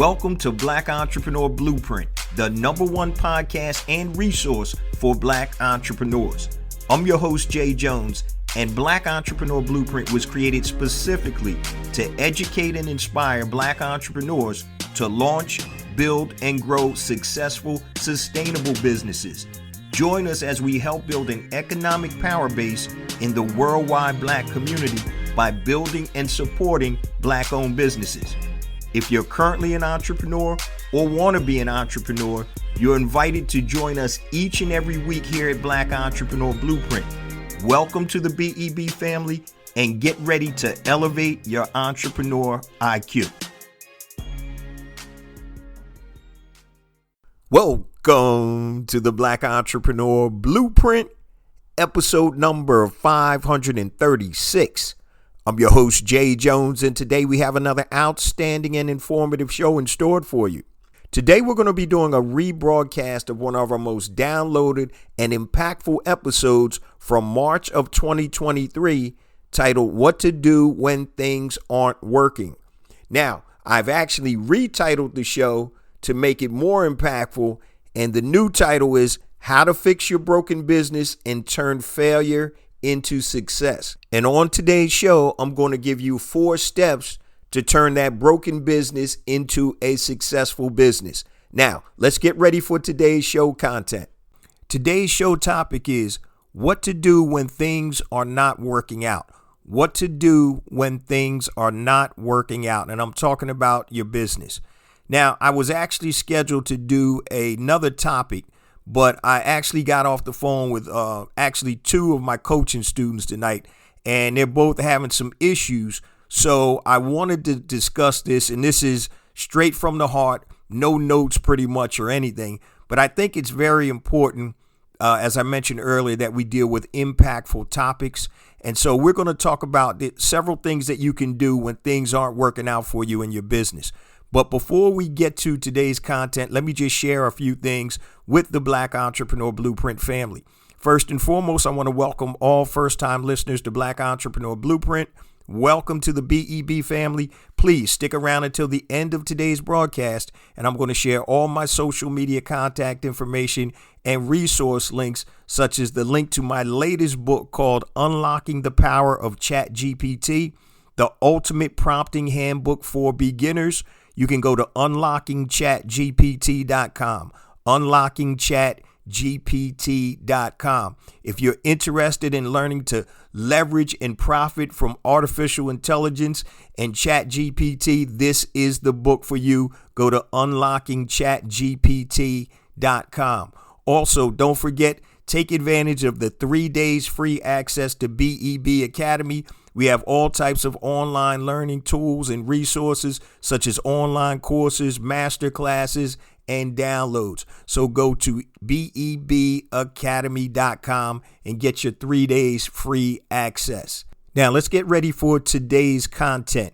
Welcome to Black Entrepreneur Blueprint, the #1 podcast and resource for Black entrepreneurs. I'm your host, Jay Jones, and Black Entrepreneur Blueprint was created specifically to educate and inspire Black entrepreneurs to launch, build, and grow successful, sustainable businesses. Join us as we help build an economic power base in the worldwide Black community by building and supporting Black-owned businesses. If you're currently an entrepreneur or want to be an entrepreneur, you're invited to join us each and every week here at Black Entrepreneur Blueprint. Welcome to the BEB family and get ready to elevate your entrepreneur IQ. Welcome to the Black Entrepreneur Blueprint, episode number 536. I'm your host, Jay Jones, and today we have another outstanding and informative show in store for you. Today we're going to be doing a rebroadcast of one of our most downloaded and impactful episodes from March of 2023, titled What to Do When Things Aren't Working. Now, I've actually retitled the show to make it more impactful, and the new title is How to Fix Your Broken Business and Turn Failure into Success. And on today's show, I'm going to give you 4 steps to turn that broken business into a successful business. Now, let's get ready for today's show content. Today's show topic is what to do when things are not working out. What to do when things are not working out. And I'm talking about your business. Now, I was actually scheduled to do another topic, but I actually got off the phone with actually 2 of my coaching students tonight, and they're both having some issues. So I wanted to discuss this, and this is straight from the heart, no notes pretty much or anything. But I think it's very important, as I mentioned earlier, that we deal with impactful topics. And so we're going to talk about several things that you can do when things aren't working out for you in your business. But before we get to today's content, let me just share a few things with the Black Entrepreneur Blueprint family. First and foremost, I want to welcome all first-time listeners to Black Entrepreneur Blueprint. Welcome to the BEB family. Please stick around until the end of today's broadcast, and I'm going to share all my social media contact information and resource links, such as the link to my latest book called Unlocking the Power of ChatGPT, the Ultimate Prompting Handbook for Beginners. You can go to unlockingchatgpt.com, unlockingchatgpt.com. If you're interested in learning to leverage and profit from artificial intelligence and ChatGPT, this is the book for you. Go to unlockingchatgpt.com. Also, don't forget, take advantage of the 3 days free access to BEB Academy. We have all types of online learning tools and resources, such as online courses, master classes, and downloads. So go to bebacademy.com and get your 3 days free access. Now, let's get ready for today's content.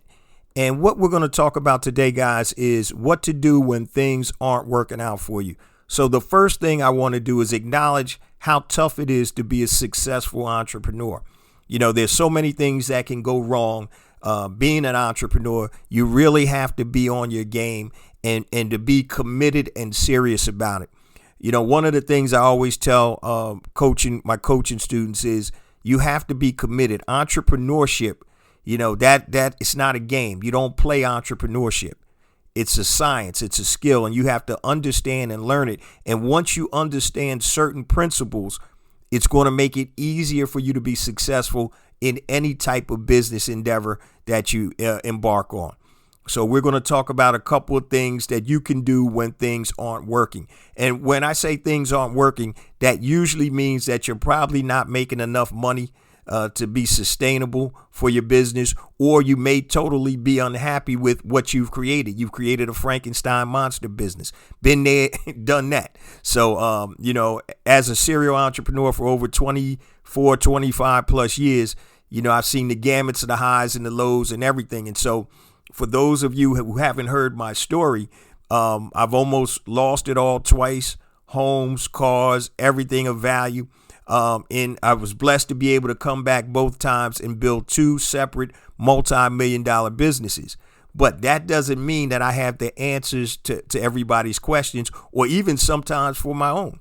And what we're going to talk about today, guys, is what to do when things aren't working out for you. So the first thing I want to do is acknowledge how tough it is to be a successful entrepreneur. You know, there's so many things that can go wrong. Being an entrepreneur, you really have to be on your game and to be committed and serious about it. You know, one of the things I always tell my coaching students is you have to be committed. Entrepreneurship, you know, that it's not a game. You don't play entrepreneurship. It's a science, it's a skill, and you have to understand and learn it. And once you understand certain principles, it's going to make it easier for you to be successful in any type of business endeavor that you embark on. So we're going to talk about a couple of things that you can do when things aren't working. And when I say things aren't working, that usually means that you're probably not making enough money to be sustainable for your business, or you may totally be unhappy with what you've created. You've created a Frankenstein monster business. Been there, done that. So, you know, as a serial entrepreneur for over 24, 25 plus years, you know, I've seen the gamuts of the highs and the lows and everything. And so for those of you who haven't heard my story, I've almost lost it all twice. Homes, cars, everything of value. And I was blessed to be able to come back both times and build 2 separate multi-million-dollar businesses. But that doesn't mean that I have the answers to everybody's questions, or even sometimes for my own.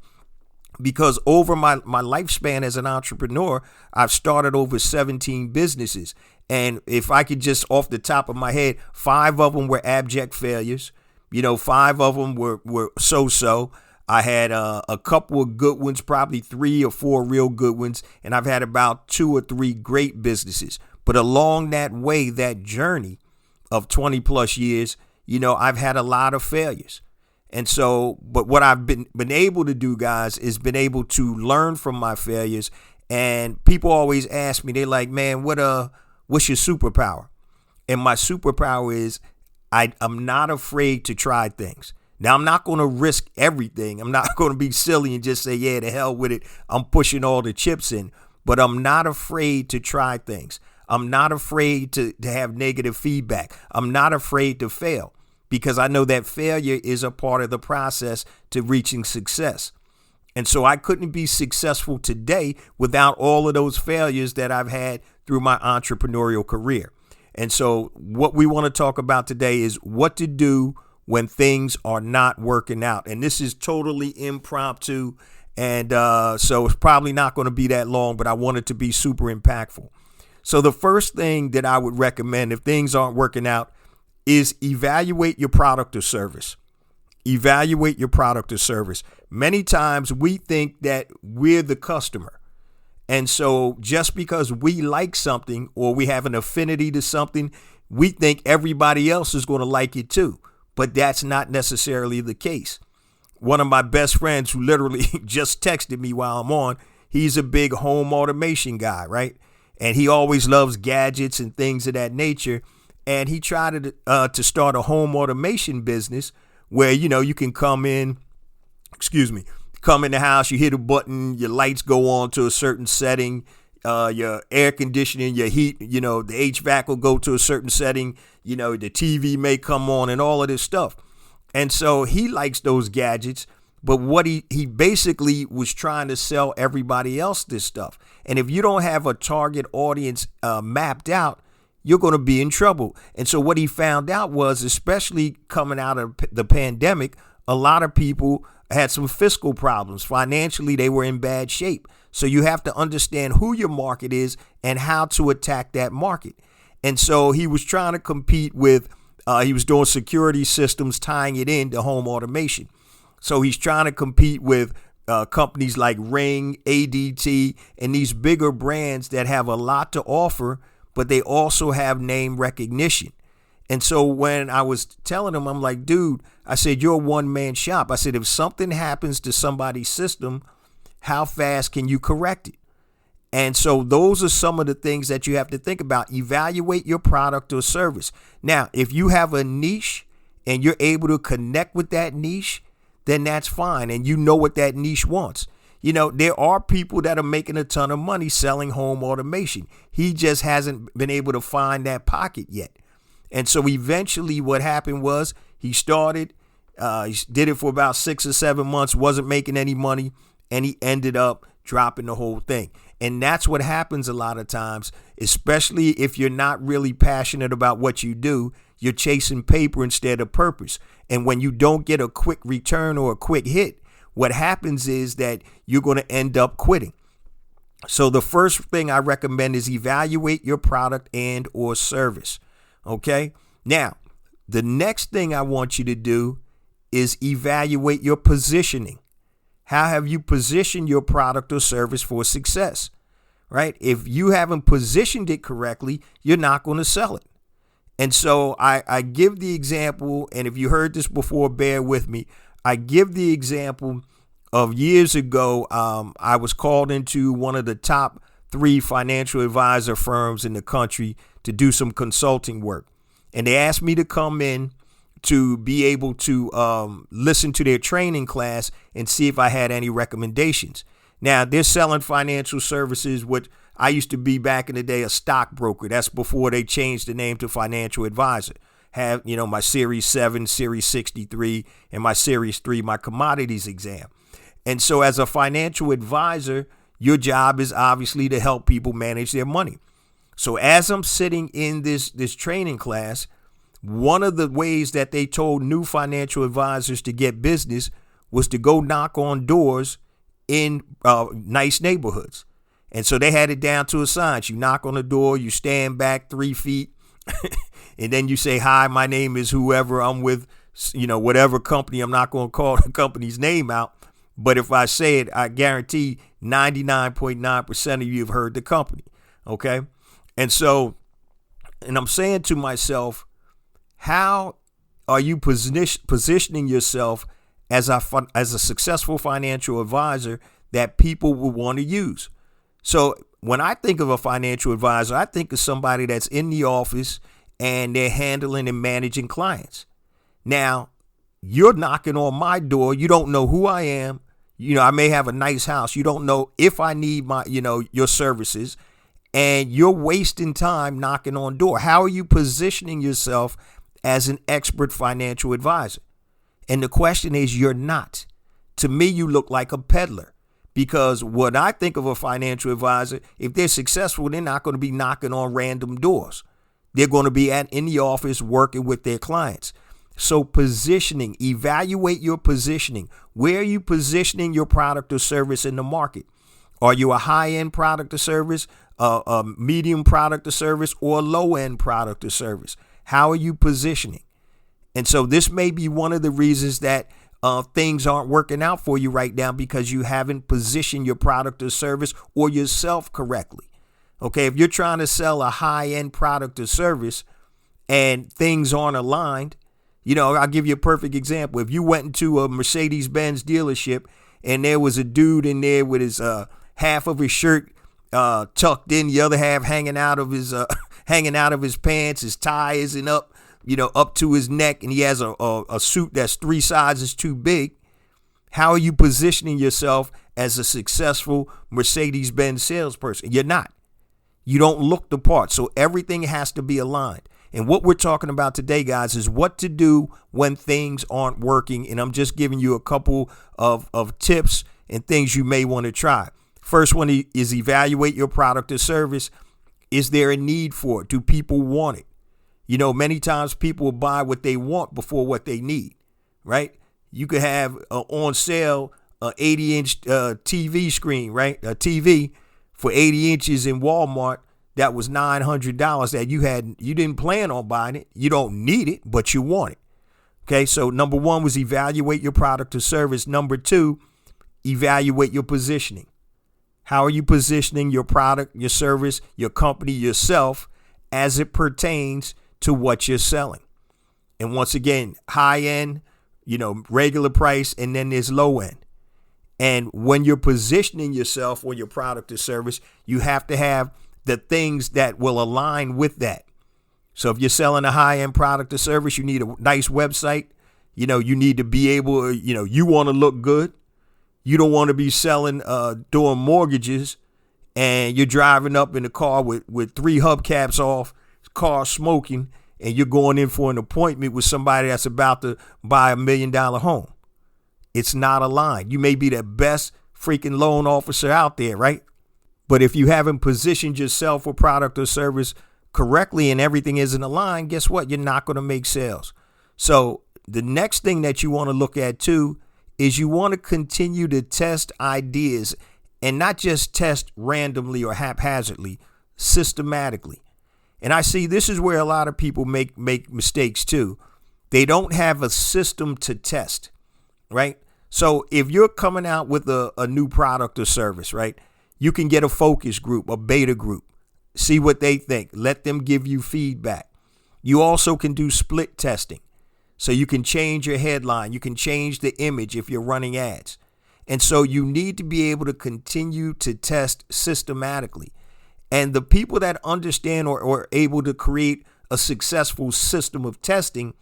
Because over my lifespan as an entrepreneur, I've started over 17 businesses. And if I could just off the top of my head, 5 of them were abject failures. 5 of them were so-so. I had a couple of good ones, probably 3 or 4 real good ones. And I've had about 2 or 3 great businesses. But along that way, that journey of 20 plus years, I've had a lot of failures. And so, but what I've been able to do, guys, is been able to learn from my failures. And people always ask me, they're like, man, what's your superpower? And my superpower is I'm not afraid to try things. Now, I'm not going to risk everything. I'm not going to be silly and just say, yeah, to hell with it. I'm pushing all the chips in. But I'm not afraid to try things. I'm not afraid to have negative feedback. I'm not afraid to fail, because I know that failure is a part of the process to reaching success. And so I couldn't be successful today without all of those failures that I've had through my entrepreneurial career. And so what we want to talk about today is what to do when things are not working out. And this is totally impromptu. And so it's probably not going to be that long, but I want it to be super impactful. So the first thing that I would recommend if things aren't working out is evaluate your product or service. Evaluate your product or service. Many times we think that we're the customer. And so just because we like something or we have an affinity to something, we think everybody else is going to like it too. But that's not necessarily the case. One of my best friends who literally just texted me while I'm on, he's a big home automation guy, right? And he always loves gadgets and things of that nature. And he tried to start a home automation business where, you can come in the house, you hit a button, your lights go on to a certain setting, your air conditioning, your heat, the HVAC will go to a certain setting, the TV may come on and all of this stuff. And so he likes those gadgets. But what he basically was trying to sell everybody else this stuff. And if you don't have a target audience mapped out, you're going to be in trouble. And so what he found out was, especially coming out of the pandemic, a lot of people had some fiscal problems. Financially, they were in bad shape. So you have to understand who your market is and how to attack that market. And so he was trying to compete with, he was doing security systems, tying it into home automation. So he's trying to compete with companies like Ring, ADT, and these bigger brands that have a lot to offer, but they also have name recognition. And so when I was telling him, I'm like, dude, I said, you're a one-man shop. I said, if something happens to somebody's system, how fast can you correct it? And so those are some of the things that you have to think about. Evaluate your product or service. Now, if you have a niche and you're able to connect with that niche, then that's fine. And you know what that niche wants. There are people that are making a ton of money selling home automation. He just hasn't been able to find that pocket yet. And so eventually what happened was he started, he did it for about 6 or 7 months, wasn't making any money, and he ended up dropping the whole thing. And that's what happens a lot of times, especially if you're not really passionate about what you do. You're chasing paper instead of purpose. And when you don't get a quick return or a quick hit, what happens is that you're going to end up quitting. So the first thing I recommend is evaluate your product and or service. Okay. Now, the next thing I want you to do is evaluate your positioning. How have you positioned your product or service for success? Right? If you haven't positioned it correctly, you're not going to sell it. And so I give the example, and if you heard this before, bear with me. I give the example of years ago, I was called into one of the top 3 financial advisor firms in the country to do some consulting work. And they asked me to come in to be able to listen to their training class and see if I had any recommendations. Now, they're selling financial services, which I used to be back in the day a stockbroker. That's before they changed the name to financial advisor. Have, my Series 7, Series 63, and my Series 3, my commodities exam. And so as a financial advisor, your job is obviously to help people manage their money. So as I'm sitting in this training class, One of the ways that they told new financial advisors to get business was to go knock on doors in nice neighborhoods. And so they had it down to a science. You knock on the door, you stand back 3 feet, and then you say, hi, my name is whoever, I'm with, whatever company. I'm not going to call the company's name out. But if I say it, I guarantee 99.9% of you have heard the company. Okay. And I'm saying to myself, how are you positioning yourself as a successful financial advisor that people will want to use? So when I think of a financial advisor, I think of somebody that's in the office and they're handling and managing clients. Now, you're knocking on my door. You don't know who I am. I may have a nice house. You don't know if I need your services, and you're wasting time knocking on door. How are you positioning yourself as an expert financial advisor? And the question is, you're not. To me, you look like a peddler, because when I think of a financial advisor, if they're successful, they're not going to be knocking on random doors. They're going to be in the office working with their clients. So positioning, evaluate your positioning. Where are you positioning your product or service in the market? Are you a high-end product or service, a medium product or service, or a low-end product or service? How are you positioning? And so this may be one of the reasons that things aren't working out for you right now, because you haven't positioned your product or service or yourself correctly. Okay, if you're trying to sell a high-end product or service and things aren't aligned, I'll give you a perfect example. If you went into a Mercedes-Benz dealership and there was a dude in there with his half of his shirt tucked in, the other half hanging out of his pants, his tie isn't up, up to his neck, and he has a suit that's 3 sizes too big. How are you positioning yourself as a successful Mercedes-Benz salesperson? You're not. You don't look the part. So everything has to be aligned. And what we're talking about today, guys, is what to do when things aren't working. And I'm just giving you a couple of tips and things you may want to try. First one is evaluate your product or service. Is there a need for it? Do people want it? Many times people will buy what they want before what they need, right? You could have on sale an 80-inch TV screen, right? A TV for 80 inches in Walmart. That was $900 that you didn't plan on buying it. You don't need it, but you want it. Okay, so number one was evaluate your product or service. Number two, evaluate your positioning. How are you positioning your product, your service, your company, yourself as it pertains to what you're selling? And once again, high end, regular price, and then there's low end. And when you're positioning yourself or your product or service, you have to have the things that will align with that. So if you're selling a high-end product or service, you need a nice website. You need to be able, you want to look good. You don't want to be selling, doing mortgages, and you're driving up in a car with 3 hubcaps off, car smoking, and you're going in for an appointment with somebody that's about to buy $1 million home. It's not aligned. You may be the best freaking loan officer out there, right? But if you haven't positioned yourself or product or service correctly and everything isn't aligned, guess what? You're not going to make sales. So the next thing that you want to look at too is you want to continue to test ideas, and not just test randomly or haphazardly, systematically. And I see this is where a lot of people make mistakes too. They don't have a system to test, right? So if you're coming out with a new product or service, right? You can get a focus group, a beta group, see what they think. Let them give you feedback. You also can do split testing. So you can change your headline. You can change the image if you're running ads. And so you need to be able to continue to test systematically. And the people that understand or are able to create a successful system of testing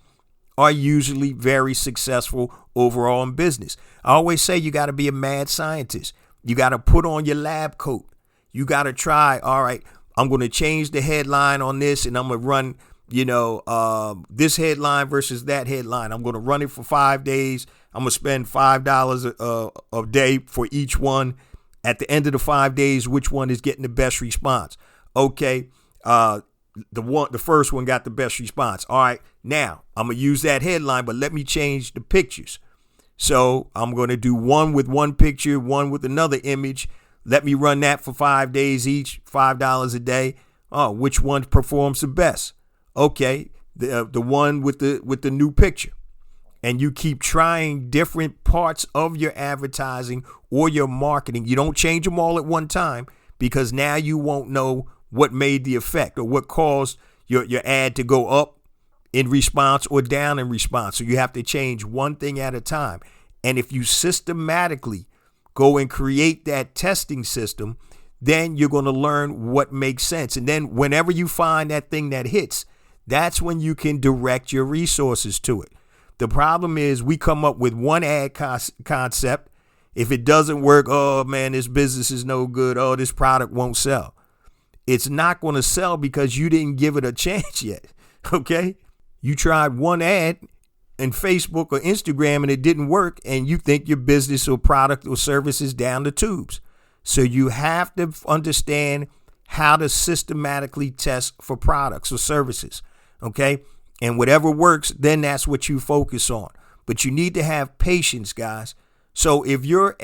are usually very successful overall in business. I always say you got to be a mad scientist. You got to put on your lab coat. You got to try, all right, I'm going to change the headline on this, and I'm going to run, this headline versus that headline. I'm going to run it for 5 days. I'm going to spend $5 a day for each one. At the end of the 5 days, which one is getting the best response? Okay, the first one got the best response. All right, now I'm going to use that headline, but let me change the pictures. So I'm going to do one with one picture, one with another image. Let me run that for 5 days each, $5 a day. Oh, which one performs the best? Okay, the one with the new picture. And you keep trying different parts of your advertising or your marketing. You don't change them all at one time, because now you won't know what made the effect or what caused your ad to go up in response or down in response. So you have to change one thing at a time. And if you systematically go and create that testing system, then you're going to learn what makes sense. And then whenever you find that thing that hits, that's when you can direct your resources to it. The problem is we come up with one ad concept. If it doesn't work, oh man, this business is no good. Oh, this product won't sell. It's not going to sell because you didn't give it a chance yet. Okay? You tried one ad in Facebook or Instagram and it didn't work, and you think your business or product or service is down the tubes. So you have to understand how to systematically test for products or services. Okay? And whatever works, then that's what you focus on. But you need to have patience, guys. So if you're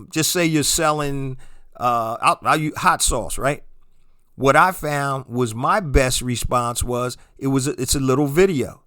just say you're selling I'll use hot sauce, right? What I found was my best response was it's a little video,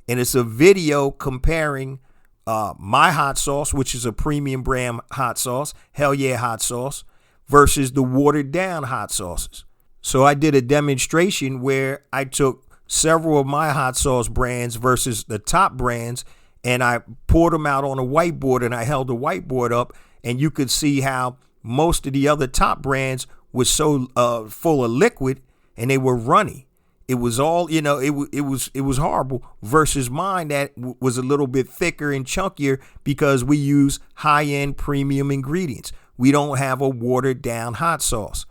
and it's a video comparing my hot sauce, which is a premium brand hot sauce, Hell Yeah hot sauce, versus the watered down hot sauces. So I did a demonstration where I took several of my hot sauce brands versus the top brands, and I poured them out on a whiteboard, and I held the whiteboard up, and you could see how most of the other top brands was so full of liquid, and they were runny. It was all, it was horrible, versus mine that was a little bit thicker and chunkier because we use high-end premium ingredients. We don't have a watered down hot sauce.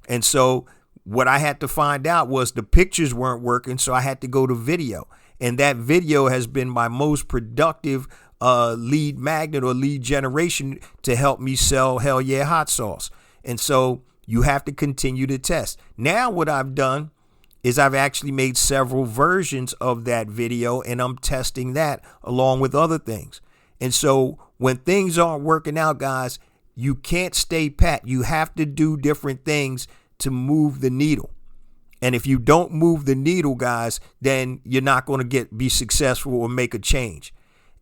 And so what I had to find out was the pictures weren't working, so I had to go to video. And that video has been my most productive lead magnet or lead generation to help me sell Hell Yeah hot sauce. And so you have to continue to test. Now what I've done is I've actually made several versions of that video, and I'm testing that along with other things. And so when things aren't working out, guys, you can't stay pat. You have to do different things to move the needle. And if you don't move the needle, guys, then you're not going to be successful or make a change.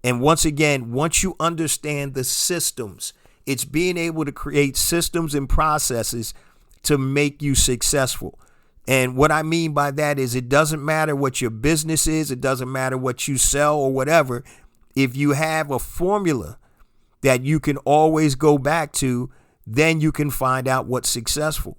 And once again, once you understand the systems, it's being able to create systems and processes to make you successful. And what I mean by that is it doesn't matter what your business is. It doesn't matter what you sell or whatever. If you have a formula that you can always go back to, then you can find out what's successful.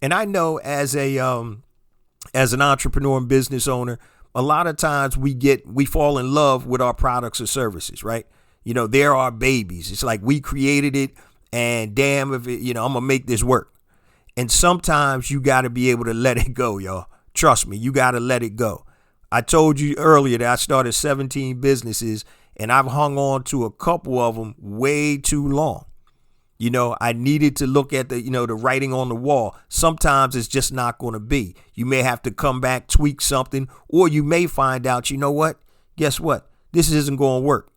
And I know as an entrepreneur and business owner, a lot of times we fall in love with our products or services, right? They're our babies. It's like we created it, and damn if it, I'm gonna make this work. And sometimes you got to be able to let it go, y'all. Trust me, you got to let it go. I told you earlier that I started 17 businesses, and I've hung on to a couple of them way too long. I needed to look at the writing on the wall. Sometimes it's just not going to be. You may have to come back, tweak something, or you may find out, guess what? This isn't going to work.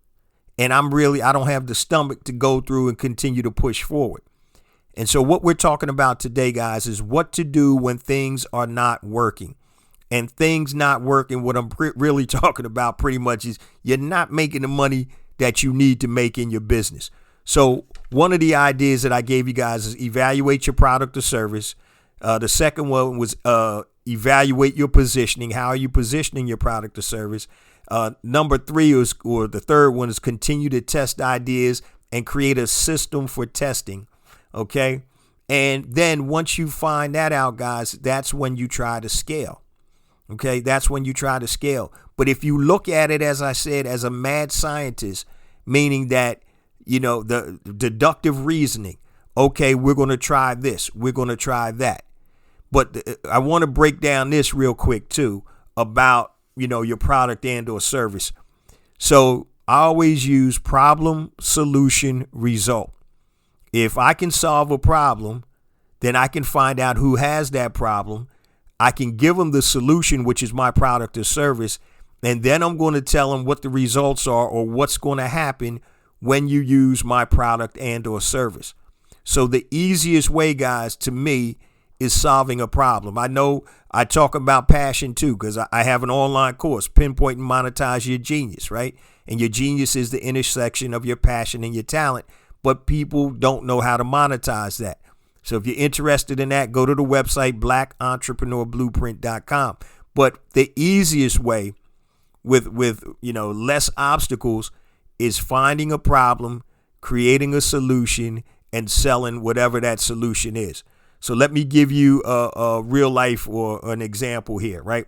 And I don't have the stomach to go through and continue to push forward. And so what we're talking about today, guys, is what to do when things are not working. And things not working, what I'm really talking about pretty much is you're not making the money that you need to make in your business. So one of the ideas that I gave you guys is evaluate your product or service. The second one was evaluate your positioning. How are you positioning your product or service? Number three the third one is continue to test ideas and create a system for testing. Okay. And then once you find that out, guys, that's when you try to scale. Okay. That's when you try to scale. But if you look at it, as I said, as a mad scientist, meaning that, the deductive reasoning, okay, we're going to try this. We're going to try that. But I want to break down this real quick too about, your product and or service. So I always use problem, solution, result. If I can solve a problem, then I can find out who has that problem. I can give them the solution, which is my product or service, and then I'm going to tell them what the results are or what's going to happen when you use my product and or service. So the easiest way, guys, to me is solving a problem. I know I talk about passion too, because I have an online course, Pinpoint and Monetize Your Genius, right? And your genius is the intersection of your passion and your talent, but people don't know how to monetize that. So if you're interested in that, go to the website, blackentrepreneurBlueprint.com. But the easiest way with less obstacles is finding a problem, creating a solution, and selling whatever that solution is. So let me give you a real life or an example here, right?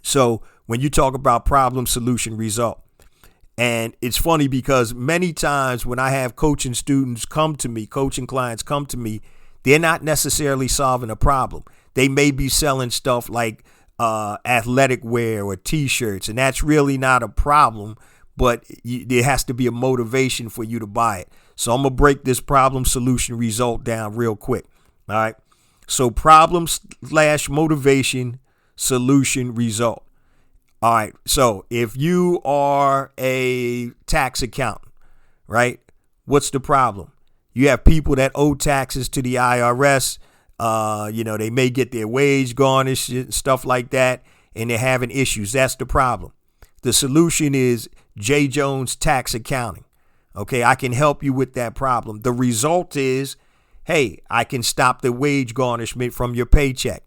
So when you talk about problem, solution, result, and it's funny because many times when I have coaching clients come to me, they're not necessarily solving a problem. They may be selling stuff like athletic wear or T-shirts, and that's really not a problem, but there has to be a motivation for you to buy it. So I'm going to break this problem, solution, result down real quick. All right. So problem / motivation, solution, result. All right. So if you are a tax accountant, right, what's the problem? You have people that owe taxes to the IRS. They may get their wage garnished and stuff like that, and they're having issues. That's the problem. The solution is J. Jones Tax Accounting. Okay, I can help you with that problem. The result is, hey, I can stop the wage garnishment from your paycheck.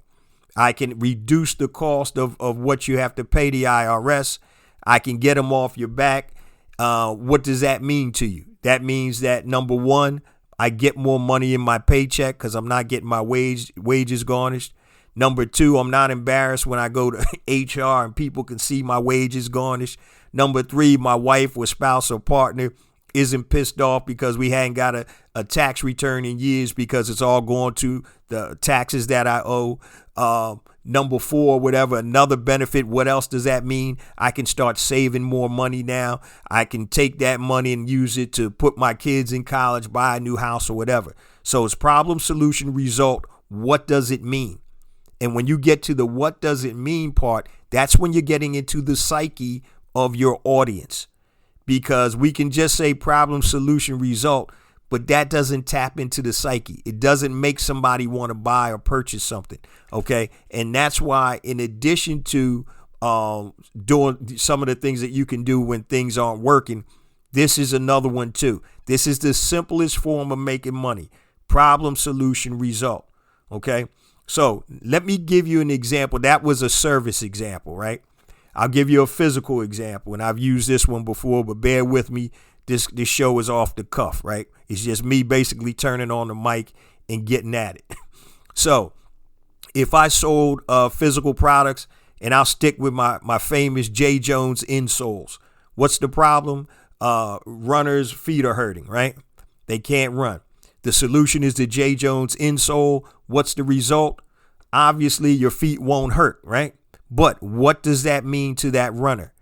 I can reduce the cost of what you have to pay the IRS. I can get them off your back. What does that mean to you? That means that, number one, I get more money in my paycheck because I'm not getting my wages garnished. Number two, I'm not embarrassed when I go to HR and people can see my wages garnished. Number three, my wife or spouse or partner isn't pissed off because we hadn't got a tax return in years because it's all going to the taxes that I owe. Number four, whatever, another benefit. What else does that mean? I can start saving more money now. I can take that money and use it to put my kids in college, buy a new house or whatever. So it's problem, solution, result. What does it mean? And when you get to the what does it mean part, that's when you're getting into the psyche of your audience. Because we can just say problem, solution, result, but that doesn't tap into the psyche. It doesn't make somebody want to buy or purchase something. Okay. And that's why, in addition to doing some of the things that you can do when things aren't working, this is another one too. This is the simplest form of making money. Problem, solution, result. Okay. So let me give you an example. That was a service example, right? I'll give you a physical example, and I've used this one before, but bear with me. This show is off the cuff, right? It's just me basically turning on the mic and getting at it. So if I sold physical products, and I'll stick with my famous J. Jones insoles, what's the problem? Runners' feet are hurting, right? They can't run. The solution is the J. Jones insole. What's the result? Obviously, your feet won't hurt, right? But what does that mean to that runner?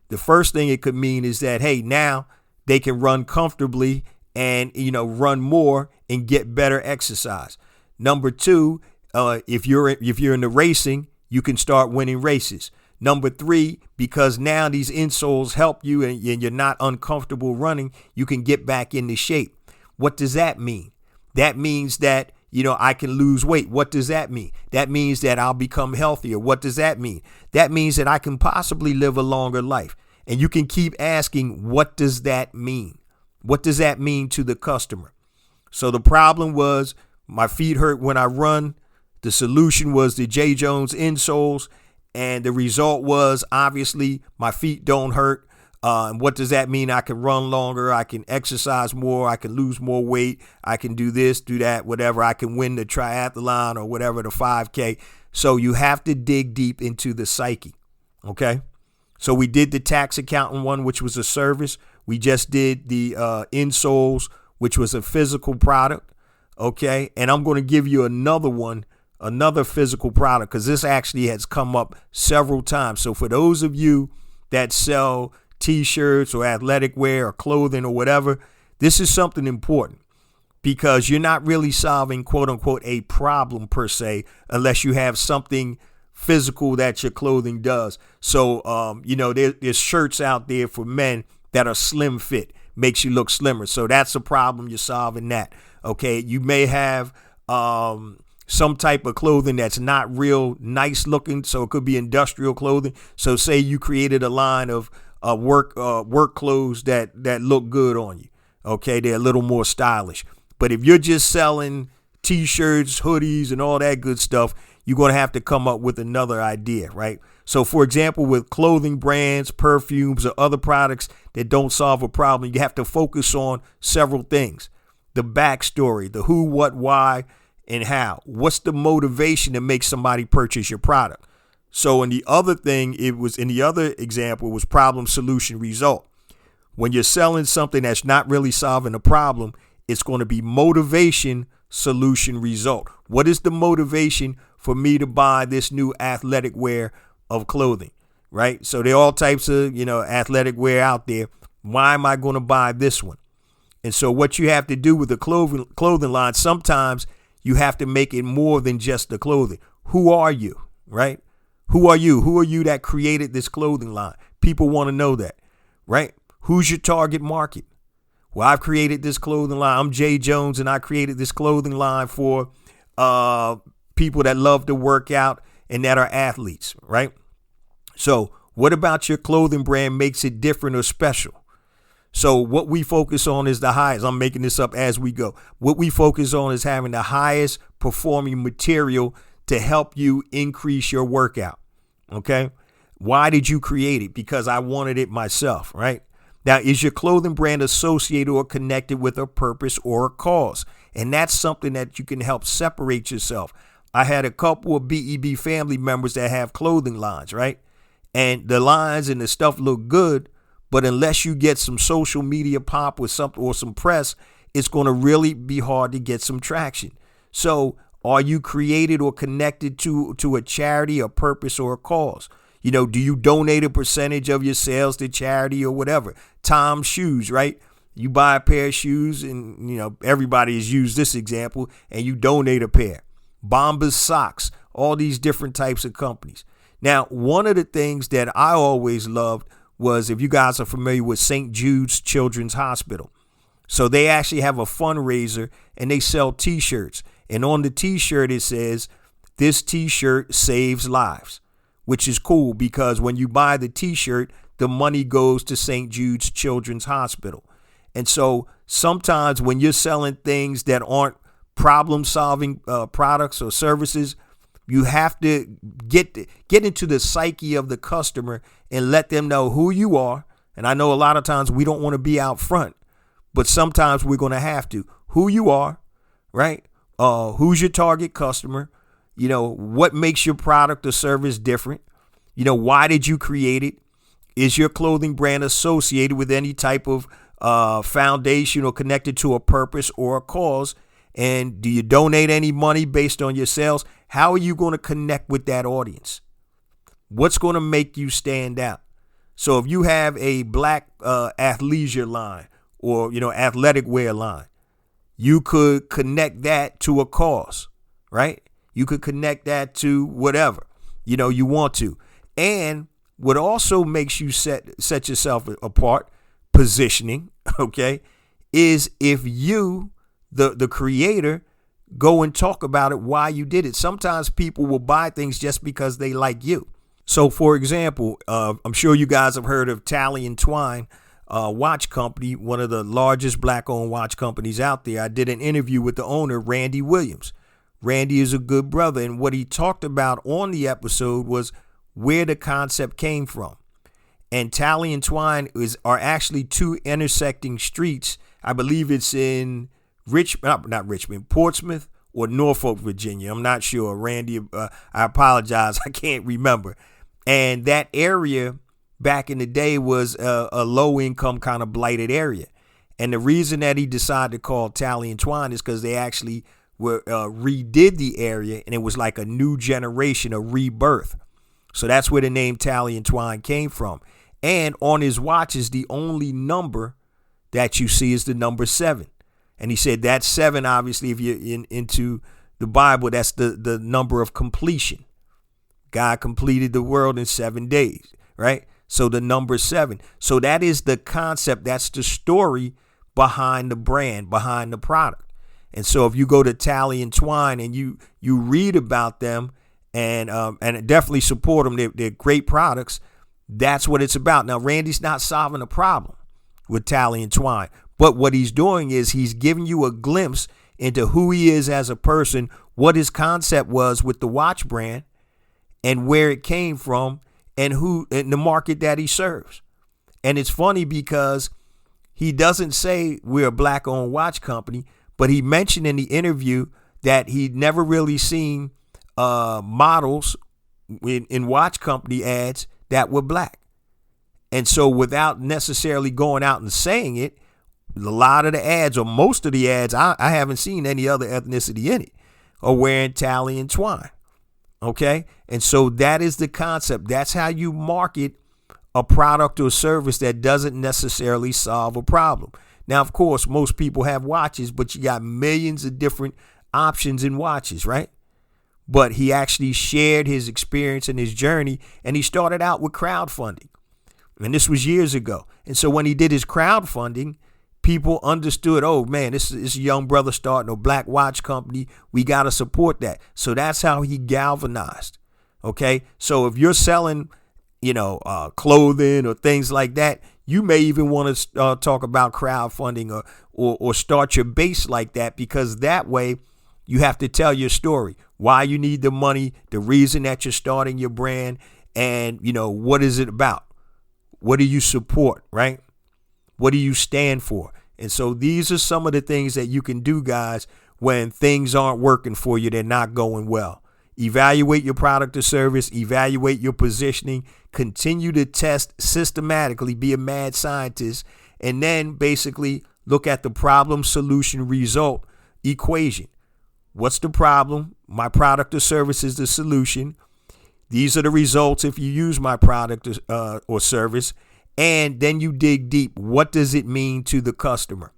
The first thing it could mean is that, hey, now they can run comfortably and, run more and get better exercise. Number two, if you're in the racing, you can start winning races. Number three, because now these insoles help you and you're not uncomfortable running, you can get back into shape. What does that mean? That means that I can lose weight. What does that mean? That means that I'll become healthier. What does that mean? That means that I can possibly live a longer life. And you can keep asking, what does that mean? What does that mean to the customer? So the problem was my feet hurt when I run. The solution was the J. Jones insoles. And the result was, obviously, my feet don't hurt. And what does that mean? I can run longer. I can exercise more. I can lose more weight. I can do this, do that, whatever. I can win the triathlon or whatever, the 5K. So you have to dig deep into the psyche. Okay. So we did the tax accountant one, which was a service. We just did the insoles, which was a physical product. Okay. And I'm going to give you another one, another physical product, because this actually has come up several times. So for those of you that sell T-shirts or athletic wear or clothing or whatever, this is something important, because you're not really solving, quote unquote, a problem per se, unless you have something physical that your clothing does. So, there's shirts out there for men that are slim fit, makes you look slimmer. So that's a problem. You're solving that. Okay. You may have some type of clothing that's not real nice looking. So it could be industrial clothing. So say you created a line of work clothes that look good on you. Okay. They're a little more stylish. But if you're just selling t-shirts, hoodies, and all that good stuff, you're going to have to come up with another idea, right? So, for example, with clothing brands, perfumes, or other products that don't solve a problem, you have to focus on several things. The backstory, the who, what, why, and how. What's the motivation to make somebody purchase your product? So in the other example, it was problem, solution, result. When you're selling something that's not really solving a problem, it's going to be motivation, solution, result. What is the motivation for me to buy this new athletic wear of clothing, right? So there are all types of, athletic wear out there. Why am I going to buy this one? And so what you have to do with the clothing line, sometimes you have to make it more than just the clothing. Who are you, right? Who are you? Who are you that created this clothing line? People want to know that, right? Who's your target market? Well, I've created this clothing line. I'm Jay Jones, and I created this clothing line for people that love to work out and that are athletes, right? So what about your clothing brand makes it different or special? So what we focus on is the highest. I'm making this up as we go. What we focus on is having the highest performing material to help you increase your workout. Okay. Why did you create it? Because I wanted it myself, right? Now, is your clothing brand associated or connected with a purpose or a cause? And that's something that you can help separate yourself. I had a couple of BEB family members that have clothing lines, right? And the lines and the stuff look good, but unless you get some social media pop with something or some press, it's going to really be hard to get some traction. So are you created or connected to a charity, a purpose, or a cause? Do you donate a percentage of your sales to charity or whatever? Tom's shoes, right? You buy a pair of shoes and, everybody has used this example, and you donate a pair. Bombas socks, all these different types of companies. Now, one of the things that I always loved was, if you guys are familiar with St. Jude's Children's Hospital. So they actually have a fundraiser and they sell t-shirts. And on the t-shirt, it says, "This t-shirt saves lives," which is cool because when you buy the t-shirt, the money goes to St. Jude's Children's Hospital. And so sometimes when you're selling things that aren't problem-solving products or services, you have to get into the psyche of the customer and let them know who you are. And I know a lot of times we don't want to be out front, but sometimes we're going to have to. Who you are, right? Who's your target customer? What makes your product or service different? Why did you create it? Is your clothing brand associated with any type of foundation or connected to a purpose or a cause? And do you donate any money based on your sales? How are you going to connect with that audience? What's going to make you stand out? So if you have a black athleisure line or, athletic wear line, you could connect that to a cause, right? You could connect that to whatever, you want to. And what also makes you set yourself apart, positioning, okay, is if you, the creator, go and talk about it, why you did it. Sometimes people will buy things just because they like you. So, for example, I'm sure you guys have heard of Tally and Twine watch company, one of the largest black-owned watch companies out there. I did an interview with the owner, Randy Williams. Randy is a good brother, and what he talked about on the episode was where the concept came from. And Tally and Twine are actually two intersecting streets. I believe it's in Portsmouth or Norfolk, Virginia. I'm not sure. Randy, I apologize. I can't remember. And that area back in the day was a low income kind of blighted area. And the reason that he decided to call Tally and Twine is because they actually redid the area, and it was like a new generation, a rebirth. So that's where the name Tally and Twine came from. And on his watches, the only number that you see is the number 7. And he said that 7, obviously, if you're into the Bible, that's the number of completion. God completed the world in 7 days, right? So the number 7. So that is the concept. That's the story behind the brand, behind the product. And so if you go to Tally and Twine and you read about them and definitely support them, they're great products. That's what it's about. Now, Randy's not solving a problem with Tally and Twine, but what he's doing is he's giving you a glimpse into who he is as a person, what his concept was with the watch brand and where it came from and who in the market that he serves. And it's funny because he doesn't say we're a black-owned watch company, but he mentioned in the interview that he'd never really seen models in watch company ads that were black. And so without necessarily going out and saying it, a lot of the ads or most of the ads, I haven't seen any other ethnicity in it, are wearing Tally and Twine. Okay. And so that is the concept. That's how you market a product or service that doesn't necessarily solve a problem. Now, of course, most people have watches, but you got millions of different options in watches, right? But he actually shared his experience and his journey, and he started out with crowdfunding. And this was years ago. And so when he did his crowdfunding, people understood, oh, man, this is a young brother starting a black watch company. We got to support that. So that's how he galvanized. Okay. So if you're selling, clothing or things like that, you may even want to talk about crowdfunding or start your base like that, because that way you have to tell your story, why you need the money, the reason that you're starting your brand, and, what is it about? What do you support, right? What do you stand for? And so these are some of the things that you can do, guys, when things aren't working for you, they're not going well. Evaluate your product or service, evaluate your positioning, continue to test systematically, be a mad scientist, and then basically look at the problem, solution, result equation. What's the problem? My product or service is the solution. These are the results if you use my product or service. And then you dig deep. What does it mean to the customer?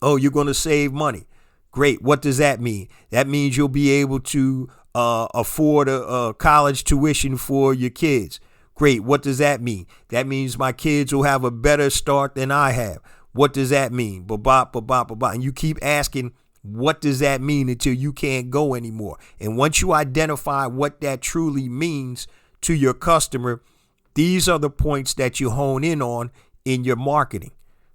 Oh, you're going to save money. Great. What does that mean? That means you'll be able to afford a college tuition for your kids. Great. What does that mean? That means my kids will have a better start than I have. What does that mean? Ba-ba, ba-ba, ba-ba. And you keep asking, what does that mean, until you can't go anymore. And once you identify what that truly means to your customer, these are the points that you hone in on in your marketing,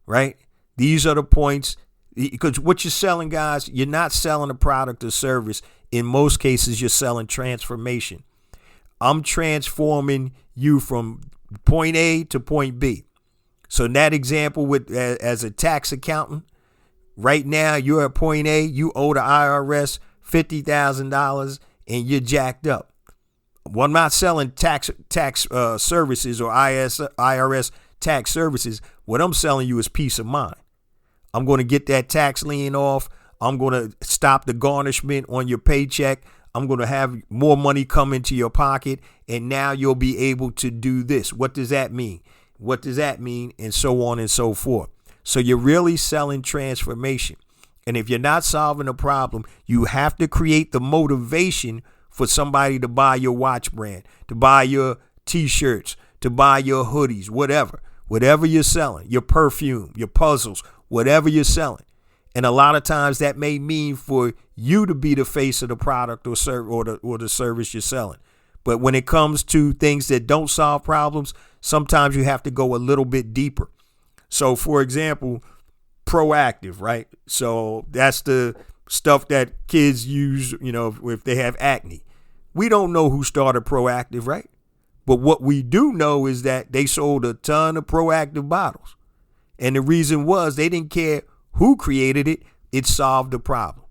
right? These are the points, because what you're selling, guys, you're not selling a product or service. In most cases, you're selling transformation. I'm transforming you from point A to point B. So in that example, as a tax accountant, right now you're at point A, you owe the IRS $50,000 and you're jacked up. Well, I'm not selling tax services or IRS tax services. What I'm selling you is peace of mind. I'm going to get that tax lien off. I'm going to stop the garnishment on your paycheck. I'm going to have more money come into your pocket. And now you'll be able to do this. What does that mean? What does that mean? And so on and so forth. So you're really selling transformation. And if you're not solving a problem, you have to create the motivation for somebody to buy your watch brand, to buy your T-shirts, to buy your hoodies, whatever you're selling, your perfume, your puzzles, whatever you're selling. And a lot of times that may mean for you to be the face of the product or the service you're selling. But when it comes to things that don't solve problems, sometimes you have to go a little bit deeper. So, for example, proactive, right? So that's the stuff that kids use, if they have acne. We don't know who started Proactive, right? But what we do know is that they sold a ton of Proactive bottles. And the reason was they didn't care who created it. It solved the problem.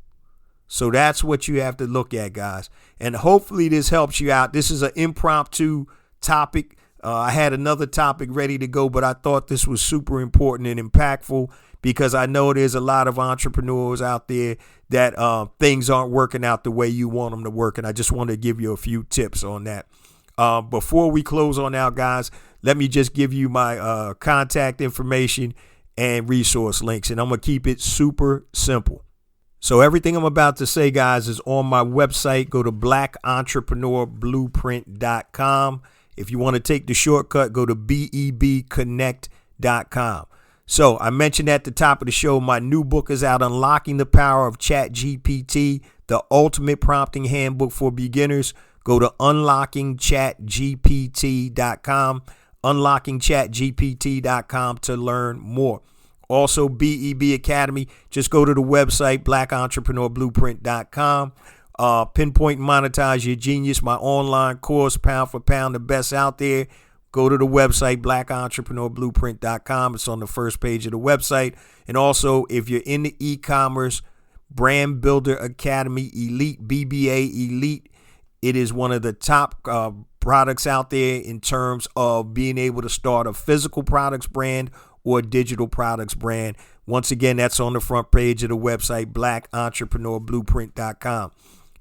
So that's what you have to look at, guys. And hopefully this helps you out. This is an impromptu topic. I had another topic ready to go, but I thought this was super important and impactful because I know there's a lot of entrepreneurs out there that things aren't working out the way you want them to work. And I just want to give you a few tips on that. Before we close on out, guys, let me just give you my contact information and resource links. And I'm going to keep it super simple. So everything I'm about to say, guys, is on my website. Go to blackentrepreneurblueprint.com. If you want to take the shortcut, go to bebconnect.com. So I mentioned at the top of the show, my new book is out, Unlocking the Power of ChatGPT, the ultimate prompting handbook for beginners. Go to unlockingchatgpt.com, unlockingchatgpt.com to learn more. Also, BEB Academy, just go to the website, blackentrepreneurblueprint.com. Pinpoint and Monetize Your Genius, my online course, pound for pound, the best out there. Go to the website, blackentrepreneurblueprint.com. It's on the first page of the website. And also, if you're in the e-commerce, Brand Builder Academy Elite, BBA Elite, it is one of the top products out there in terms of being able to start a physical products brand or digital products brand. Once again, that's on the front page of the website, blackentrepreneurblueprint.com.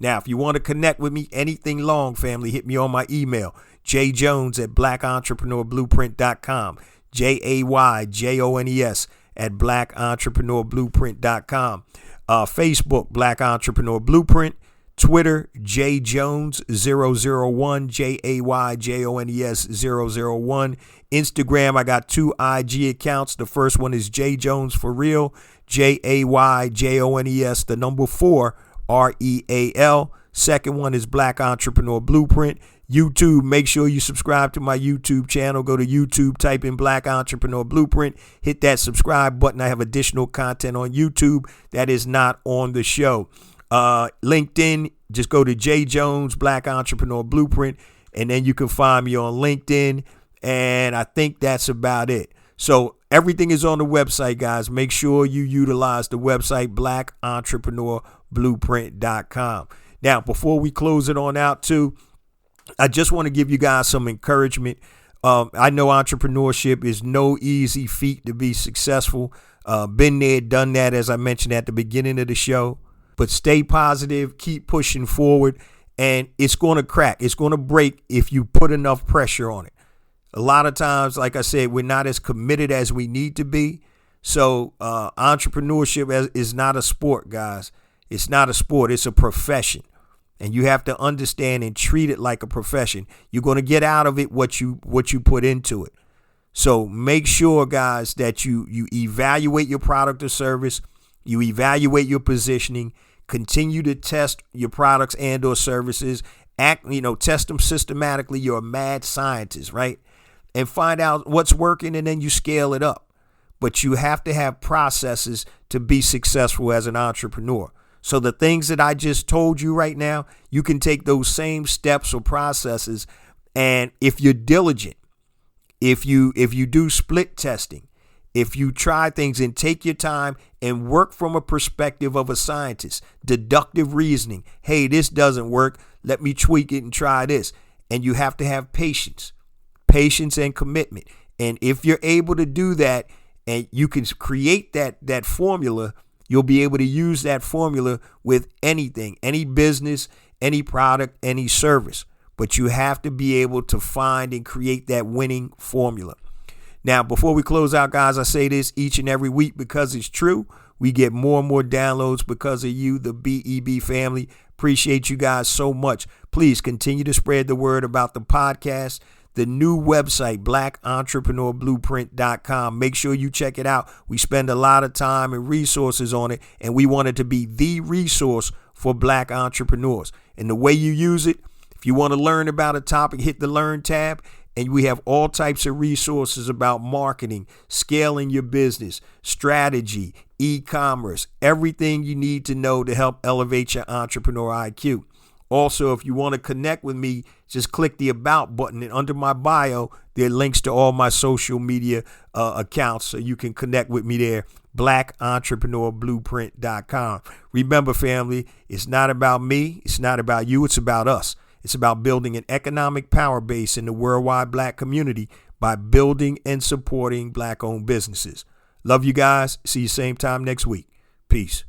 Now, if you want to connect with me anything long, family, hit me on my email, jjones@blackentrepreneurblueprint.com, JAYJONES@blackentrepreneurblueprint.com. Facebook, Black Entrepreneur Blueprint. Twitter, jjones001, JAYJONES001. Instagram, I got 2 IG accounts. The first one is jjones for real, JAYJONES, the number 4, REAL. Second one is Black Entrepreneur Blueprint. YouTube, make sure you subscribe to my YouTube channel. Go to YouTube, type in Black Entrepreneur Blueprint, hit that subscribe button. I have additional content on YouTube that is not on the show. LinkedIn, just go to J Jones Black Entrepreneur Blueprint, and then you can find me on LinkedIn. And I think that's about it. So everything is on the website, guys. Make sure you utilize the website, blackentrepreneurblueprint.com. Now, before we close it on out too, I just want to give you guys some encouragement. I know entrepreneurship is no easy feat to be successful. Been there, done that, as I mentioned at the beginning of the show. But stay positive, keep pushing forward, and it's going to crack. It's going to break if you put enough pressure on it. A lot of times, like I said, we're not as committed as we need to be. So entrepreneurship is not a sport, guys. It's not a sport. It's a profession. And you have to understand and treat it like a profession. You're going to get out of it what you put into it. So make sure, guys, that you evaluate your product or service. You evaluate your positioning. Continue to test your products and or services. Test them systematically. You're a mad scientist, right? And find out what's working, and then you scale it up. But you have to have processes to be successful as an entrepreneur. So the things that I just told you right now, you can take those same steps or processes, and if you're diligent, if you do split testing, if you try things and take your time and work from a perspective of a scientist, deductive reasoning, hey, this doesn't work, let me tweak it and try this. And you have to have patience and commitment. And if you're able to do that and you can create that formula, you'll be able to use that formula with anything, any business, any product, any service. But you have to be able to find and create that winning formula. Now, before we close out, guys, I say this each and every week because it's true. We get more and more downloads because of you, the BEB family. Appreciate you guys so much. Please continue to spread the word about the podcast. The new website, blackentrepreneurblueprint.com. Make sure you check it out. We spend a lot of time and resources on it, and we want it to be the resource for Black entrepreneurs. And the way you use it, if you want to learn about a topic, hit the Learn tab, and we have all types of resources about marketing, scaling your business, strategy, e-commerce, everything you need to know to help elevate your entrepreneur IQ. Also, if you want to connect with me, just click the About button, and under my bio, there are links to all my social media accounts, so you can connect with me there, blackentrepreneurblueprint.com. Remember, family, it's not about me. It's not about you. It's about us. It's about building an economic power base in the worldwide Black community by building and supporting Black-owned businesses. Love you guys. See you same time next week. Peace.